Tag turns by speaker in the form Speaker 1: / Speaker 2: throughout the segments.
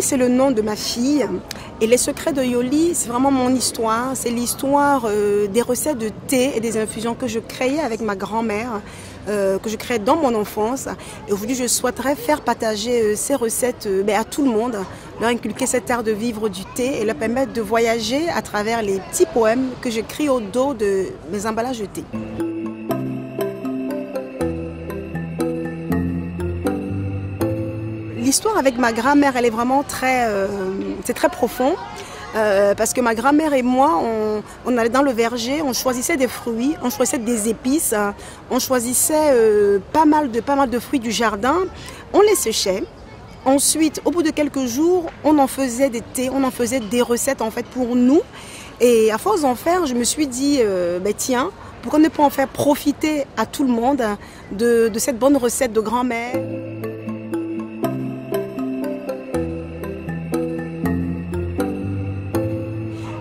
Speaker 1: Yoli, c'est le nom de ma fille. Et les secrets de Yoli, c'est vraiment mon histoire. C'est l'histoire des recettes de thé et des infusions que je créais avec ma grand-mère, que je créais dans mon enfance. Et aujourd'hui, je souhaiterais faire partager ces recettes à tout le monde, leur inculquer cet art de vivre du thé et leur permettre de voyager à travers les petits poèmes que j'écris au dos de mes emballages de thé. L'histoire avec ma grand-mère, elle est vraiment c'est très profond. Parce que ma grand-mère et moi, on allait dans le verger, on choisissait des fruits, on choisissait des épices, on choisissait pas mal de fruits du jardin, on les séchait. Ensuite, au bout de quelques jours, on en faisait des thés, on en faisait des recettes en fait pour nous. Et à force d'en faire, je me suis dit, tiens, pourquoi ne pas en faire profiter à tout le monde de cette bonne recette de grand-mère.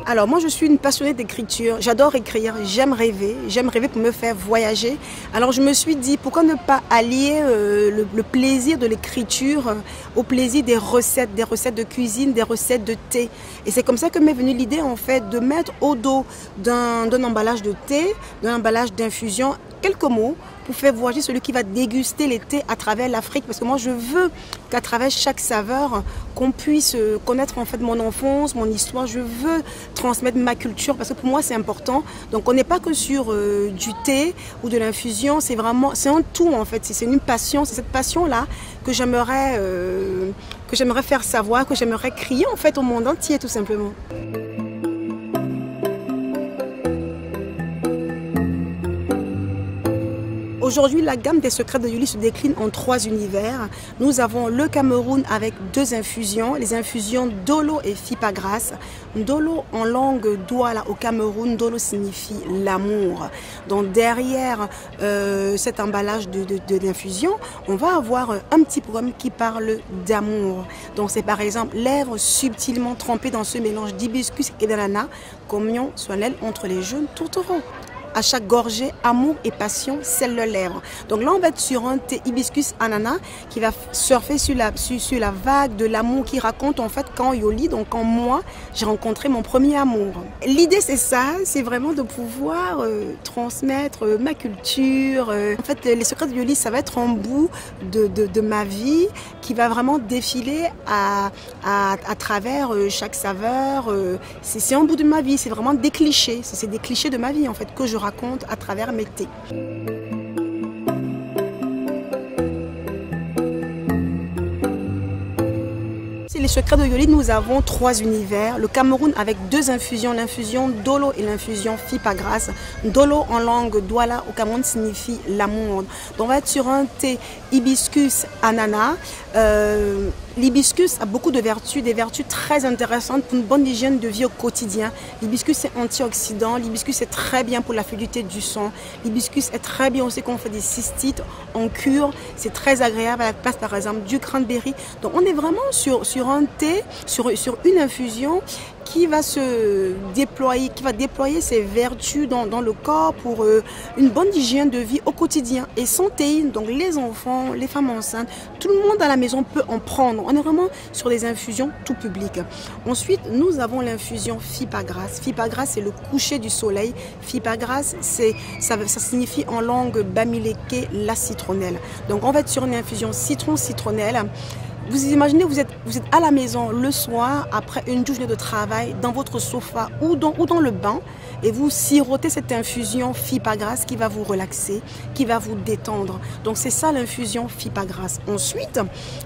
Speaker 1: Alors moi je suis une passionnée d'écriture, j'adore écrire, j'aime rêver pour me faire voyager. Alors je me suis dit pourquoi ne pas allier le plaisir de l'écriture au plaisir des recettes de cuisine, des recettes de thé. Et c'est comme ça que m'est venue l'idée en fait de mettre au dos d'un emballage de thé, d'un emballage d'infusion, quelques mots pour faire voyager celui qui va déguster les thés à travers l'Afrique. Parce que moi, je veux qu'à travers chaque saveur, qu'on puisse connaître en fait mon enfance, mon histoire. Je veux transmettre ma culture parce que pour moi, c'est important. Donc, on n'est pas que sur du thé ou de l'infusion. C'est vraiment, c'est un tout en fait. C'est une passion. C'est cette passion-là que j'aimerais faire savoir, que j'aimerais crier en fait au monde entier, tout simplement. Aujourd'hui, la gamme des secrets de Yoli se décline en 3 univers. Nous avons le Cameroun avec 2 infusions, les infusions Dolo et Fipagras. Dolo en langue douala au Cameroun, Dolo signifie l'amour. Donc derrière cet emballage d'infusion, on va avoir un petit poème qui parle d'amour. Donc c'est par exemple lèvres subtilement trempées dans ce mélange d'hibiscus et d'ananas, communion solennelle entre les jeunes tourtereaux. À chaque gorgée, amour et passion scellent leurs lèvres. Donc là, on va être sur un thé hibiscus ananas qui va surfer sur la vague de l'amour qui raconte en fait quand Yoli, donc quand moi, j'ai rencontré mon premier amour. L'idée, c'est ça, c'est vraiment de pouvoir transmettre ma culture. En fait, les secrets de Yoli, ça va être un bout de ma vie qui va vraiment défiler à travers chaque saveur. C'est un bout de ma vie, c'est vraiment des clichés. C'est des clichés de ma vie en fait que je raconte à travers mes thés. Les secrets de Yoli, nous avons 3 univers. Le Cameroun avec 2 infusions, l'infusion Dolo et l'infusion Fipagras. Dolo en langue douala au Cameroun signifie l'amour. Donc on va être sur un thé hibiscus ananas. L'hibiscus a beaucoup de vertus, des vertus très intéressantes pour une bonne hygiène de vie au quotidien. L'hibiscus est antioxydant, l'hibiscus est très bien pour la fluidité du sang. L'hibiscus est très bien aussi quand on fait des cystites en cure. C'est très agréable à la place par exemple du cranberry. Donc on est vraiment sur un thé, sur une infusion qui va se déployer, qui va déployer ses vertus dans le corps pour une bonne hygiène de vie au quotidien. Et sans théine, donc les enfants, les femmes enceintes, tout le monde à la maison peut en prendre. On est vraiment sur des infusions tout public. Ensuite, nous avons l'infusion Fipagras. Fipagras, c'est le coucher du soleil. Fipagras, ça signifie en langue bamileke la citronnelle. Donc on va être sur une infusion citron-citronnelle. Vous imaginez, vous êtes à la maison le soir, après une journée de travail, dans votre sofa ou dans le bain, et vous sirotez cette infusion Fipagras qui va vous relaxer, qui va vous détendre. Donc c'est ça l'infusion Fipagras. Ensuite,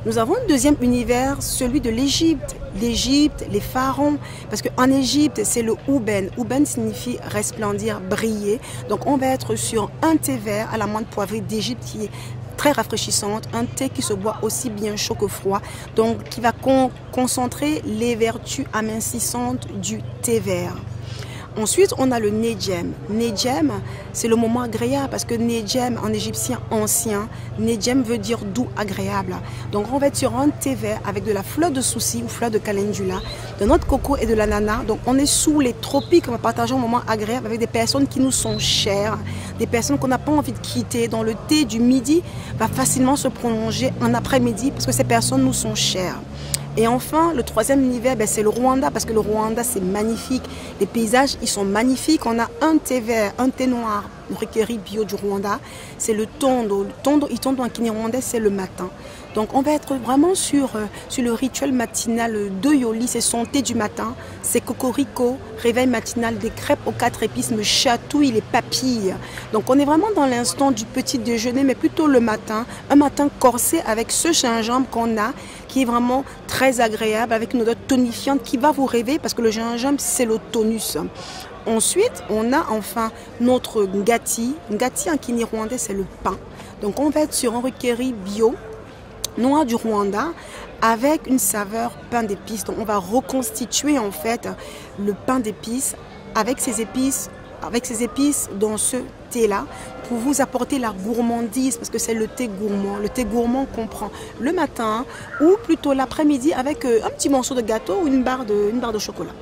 Speaker 1: nous avons un deuxième univers, celui de l'Égypte. L'Égypte, les pharaons, parce qu'en Égypte, c'est le Ouben. Ouben signifie resplendir, briller. Donc on va être sur un thé vert à la menthe poivrée d'Égypte qui est très rafraîchissante, un thé qui se boit aussi bien chaud que froid, donc qui va concentrer les vertus amincissantes du thé vert. Ensuite, on a le Nedjem. Nedjem, c'est le moment agréable parce que Nedjem, en égyptien ancien, Nedjem veut dire doux, agréable. Donc, on va être sur un thé vert avec de la fleur de souci ou fleur de calendula, de notre coco et de l'ananas. Donc, on est sous les tropiques, on va partager un moment agréable avec des personnes qui nous sont chères, des personnes qu'on n'a pas envie de quitter. Dans le thé du midi va facilement se prolonger en après-midi parce que ces personnes nous sont chères. Et enfin, le troisième univers, c'est le Rwanda, parce que le Rwanda, c'est magnifique. Les paysages, ils sont magnifiques. On a un thé vert, un thé noir, une recueillie bio du Rwanda. C'est le tondo. Le tondo, en kinyarwanda, c'est le matin. Donc, on va être vraiment sur le rituel matinal de Yoli. C'est son thé du matin. C'est cocorico, réveil matinal, des crêpes aux 4 épices, me chatouille les papilles. Donc, on est vraiment dans l'instant du petit déjeuner, mais plutôt le matin. Un matin corsé avec ce gingembre qu'on a, qui est vraiment très agréable, avec une odeur tonifiante qui va vous réveiller, parce que le gingembre, c'est le tonus. Ensuite, on a enfin notre ngati. Ngati en kinyarwanda, c'est le pain. Donc, on va être sur un recueilli bio, noir du Rwanda, avec une saveur pain d'épices. Donc, on va reconstituer en fait le pain d'épices avec ces épices dans ce thé-là, pour vous apporter la gourmandise, parce que c'est le thé gourmand. Le thé gourmand qu'on prend le matin ou plutôt l'après-midi avec un petit morceau de gâteau ou une barre de chocolat.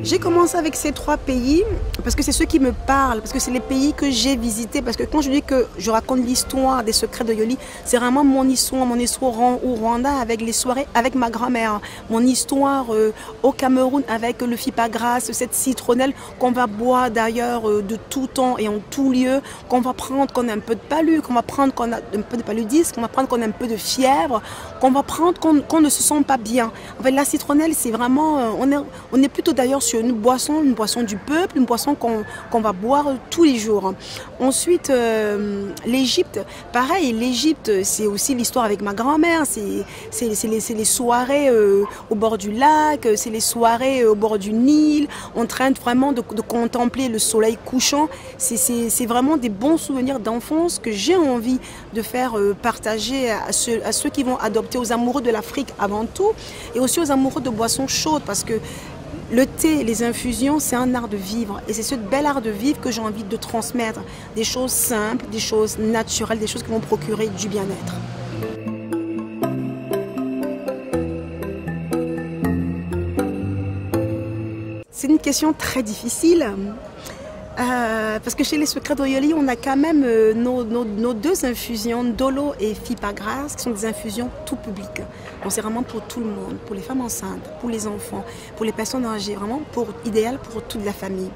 Speaker 1: J'ai commencé avec ces 3 pays parce que c'est ceux qui me parlent, parce que c'est les pays que j'ai visités. Parce que quand je dis que je raconte l'histoire des secrets de Yoli, c'est vraiment mon histoire au Rwanda avec les soirées avec ma grand-mère, mon histoire au Cameroun avec le fipagrasse, cette citronnelle qu'on va boire d'ailleurs de tout temps et en tout lieu, qu'on va prendre qu'on a un peu de palu, qu'on va prendre qu'on a un peu de paludisme, qu'on va prendre qu'on a un peu de fièvre, qu'on va prendre qu'on ne se sent pas bien. En fait, la citronnelle, c'est vraiment, on est plutôt d'ailleurs sur une boisson du peuple, une boisson qu'on va boire tous les jours. Ensuite, l'Égypte, pareil, l'Égypte, c'est aussi l'histoire avec ma grand-mère, c'est les soirées au bord du lac, c'est les soirées au bord du Nil, en train vraiment de contempler le soleil couchant. C'est vraiment des bons souvenirs d'enfance que j'ai envie de faire partager à ceux qui vont adopter, aux amoureux de l'Afrique avant tout, et aussi aux amoureux de boissons chaudes, parce que le thé, les infusions, c'est un art de vivre. Et c'est ce bel art de vivre que j'ai envie de transmettre. Des choses simples, des choses naturelles, des choses qui vont procurer du bien-être. C'est une question très difficile. Parce que chez les secrets de Yoli, on a quand même nos 2 infusions, Ndolo et Fipagrasse, qui sont des infusions tout public. Donc c'est vraiment pour tout le monde, pour les femmes enceintes, pour les enfants, pour les personnes âgées, vraiment idéal pour toute la famille.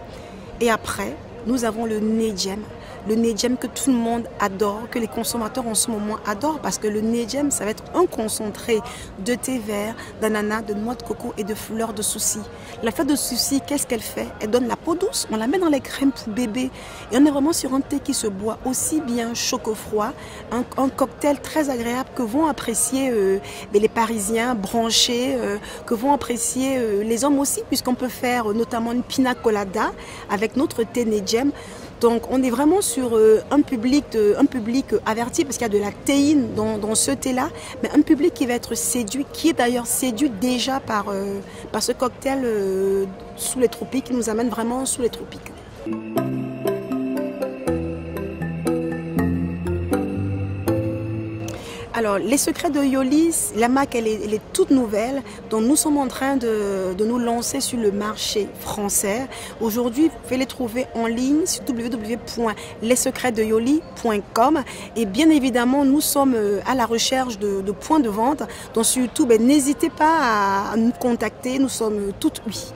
Speaker 1: Et après, nous avons le Nedjem. Le Nedjem que tout le monde adore, que les consommateurs en ce moment adorent, parce que le Nedjem, ça va être un concentré de thé vert, d'ananas, de noix de coco et de fleurs de souci. La fleur de souci, qu'est-ce qu'elle fait? Elle donne la peau douce, on la met dans les crèmes pour bébé. Et on est vraiment sur un thé qui se boit aussi bien chaud que froid. Un cocktail très agréable que vont apprécier les Parisiens branchés, que vont apprécier les hommes aussi, puisqu'on peut faire notamment une pina colada avec notre thé Nedjem. Donc on est vraiment sur un public averti, parce qu'il y a de la théine dans ce thé-là, mais un public qui va être séduit, qui est d'ailleurs séduit déjà par ce cocktail sous les tropiques, qui nous amène vraiment sous les tropiques. Alors, les secrets de Yoli, la marque, elle est toute nouvelle. Donc, nous sommes en train de nous lancer sur le marché français. Aujourd'hui, vous pouvez les trouver en ligne sur www.lessecretsdeyoli.com. Et bien évidemment, nous sommes à la recherche de points de vente. Donc, sur YouTube, n'hésitez pas à nous contacter. Nous sommes toutes oui.